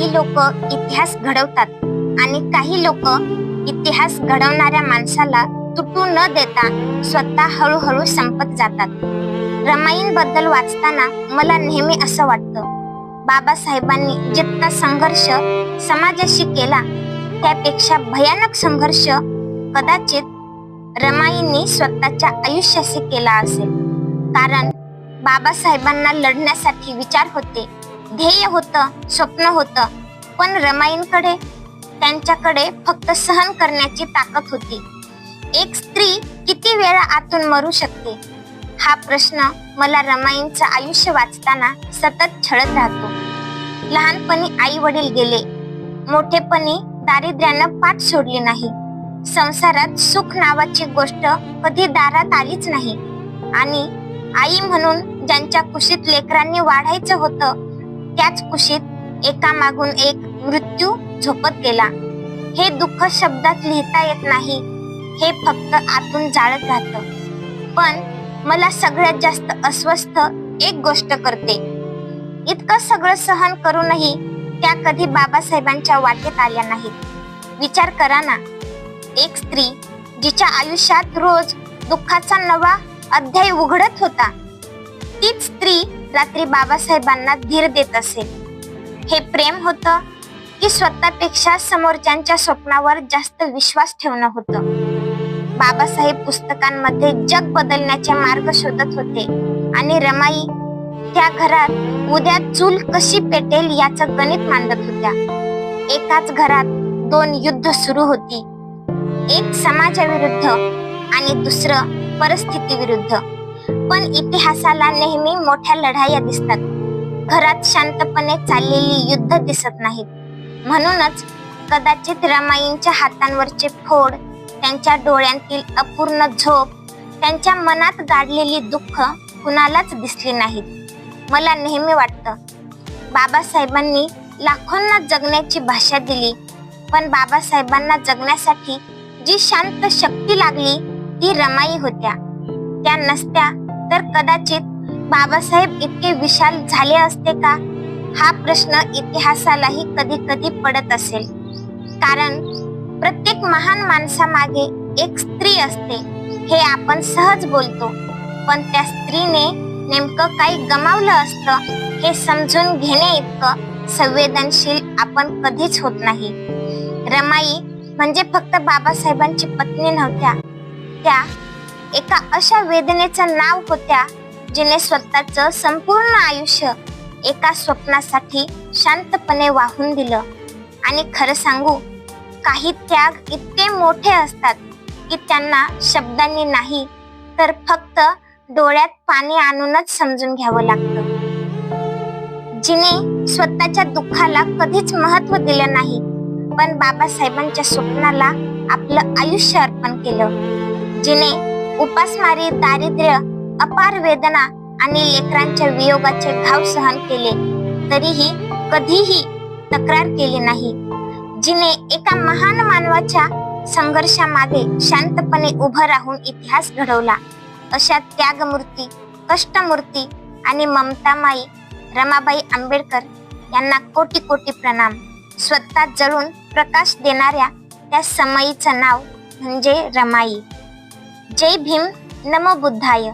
काही लोक इतिहास घडवतात आणि काही लोक इतिहास घडवणाऱ्या माणसाला तुटू न देता स्वतः हळूहळू संपत जातात. रमाईंबद्दल वाचताना मला नेहमी असं वाटतं, बाबासाहेबांनी जितका संघर्ष समाजाशी केला त्यापेक्षा भयानक संघर्ष कदाचित रमाईंनी स्वतःच्या आयुष्याशी केला असेल. कारण बाबासाहेबांना लढण्यासाठी विचार होते, ध्येय होतं, स्वप्न होतं, पण रमाईंकडे त्यांच्याकडे फक्त सहन करण्याची ताकद होती. एक स्त्री किती वेळा आतून मरू शकते हा प्रश्न मला रमाईंचं आयुष्य वाचताना सतत छळत राहतो. लहानपणी आई वडील गेले, मोठेपणी दारिद्र्यानं पाठ सोडली नाही, संसारात सुख नावाची गोष्ट कधी दारात आलीच नाही आणि आई म्हणून ज्यांच्या कुशीत लेकरांनी वाढायचं होतं त्याच कुशीत एकामागून एक मृत्यू झोपत गेला. हे दुःख शब्दात लिहिता येत नाही, हे फक्त आतून जाळत राहतं. पण मला सगळ्यात जास्त अस्वस्थ एक गोष्ट करते, इतकं सगळं सहन करूनही त्या कधी बाबासाहेबांच्या वाटेत आल्या नाहीत. विचार करा ना, एक स्त्री जिच्या आयुष्यात रोज दुःखाचा नवा अध्याय उघडत होता, तीच स्त्री रात्री बाबासाहेबांना धीर देत असेल. हे प्रेम होतं की स्वतःपेक्षा समोरच्यांच्या स्वप्नावर जास्त विश्वास ठेवणं होतं? बाबासाहेब पुस्तकांमध्ये जग बदलण्याचे मार्ग शोधत होते आणि रमाई त्या घरात उद्या चूल कशी पेटेल याचं गणित मांडत होत्या. एकाच घरात दोन युद्ध सुरू होती, एक समाजाविरुद्ध आणि दुसरं परिस्थिती विरुद्ध. पण इतिहासाला नेहमी मोठ्या लढाया दिसतात, घरात शांतपणे चाललेली युद्ध दिसत नाहीत. म्हणूनच कदाचित रमाईंच्या हातांवरचे फोड, त्यांच्या डोळ्यांतील अपूर्ण झोप, त्यांच्या मनात गाडलेली दुःख कुणालाच दिसली नाहीत. मला नेहमी वाटतं, बाबासाहेबांनी लाखोंना जगण्याची भाषा दिली, पण बाबासाहेबांना जगण्यासाठी जी शांत शक्ती लागली ती रमाई होत्या. त्या नसत्या तर कदाचित बाबासाहेब इतके विशाल झाले असते का हा प्रश्न इतिहासालाही कधी कधी पडत असेल. कारण प्रत्येक महान माणसामागे एक स्त्री असते हे आपण सहज बोलतो, पण त्या स्त्रीने नेमकं काही गमावलं असतं हे समजून घेणे इतकं संवेदनशील आपण कधीच होत नाही. रमाई म्हणजे फक्त बाबासाहेबांची पत्नी नव्हत्या, त्या एका अशा वेदनेचं नाव होत्या जिने स्वतःचं संपूर्ण आयुष्य एका स्वप्नासाठी शांतपणे वाहून दिलं. आणि खरं सांगू, काही त्याग इतके मोठे असतात की त्यांना शब्दांनी नाही तर फक्त डोळ्यात पाणी आणूनच समजून घ्यावं लागतं. जिने स्वतःच्या दुःखाला कधीच महत्त्व दिलं नाही, पण बाबासाहेबांच्या स्वप्नाला आपलं आयुष्य अर्पण केलं. जिने उपासमारी, दारिद्र्य, अपार वेदना आणि लेकरांच्या वियोगाचे घाव सहन केले तरीही कधीही तक्रार केली नाही. जिने एका महान मानवाच्या संघर्षामागे शांतपणे उभं राहून इतिहास घडवला. अशा त्यागमूर्ती, कष्टमूर्ती आणि ममतामाई रमाबाई आंबेडकर यांना कोटी कोटी प्रणाम. स्वतः जळून प्रकाश देणाऱ्या त्या समयीचं नाव म्हणजे रमाई. जय भीम, नमो बुद्धाय.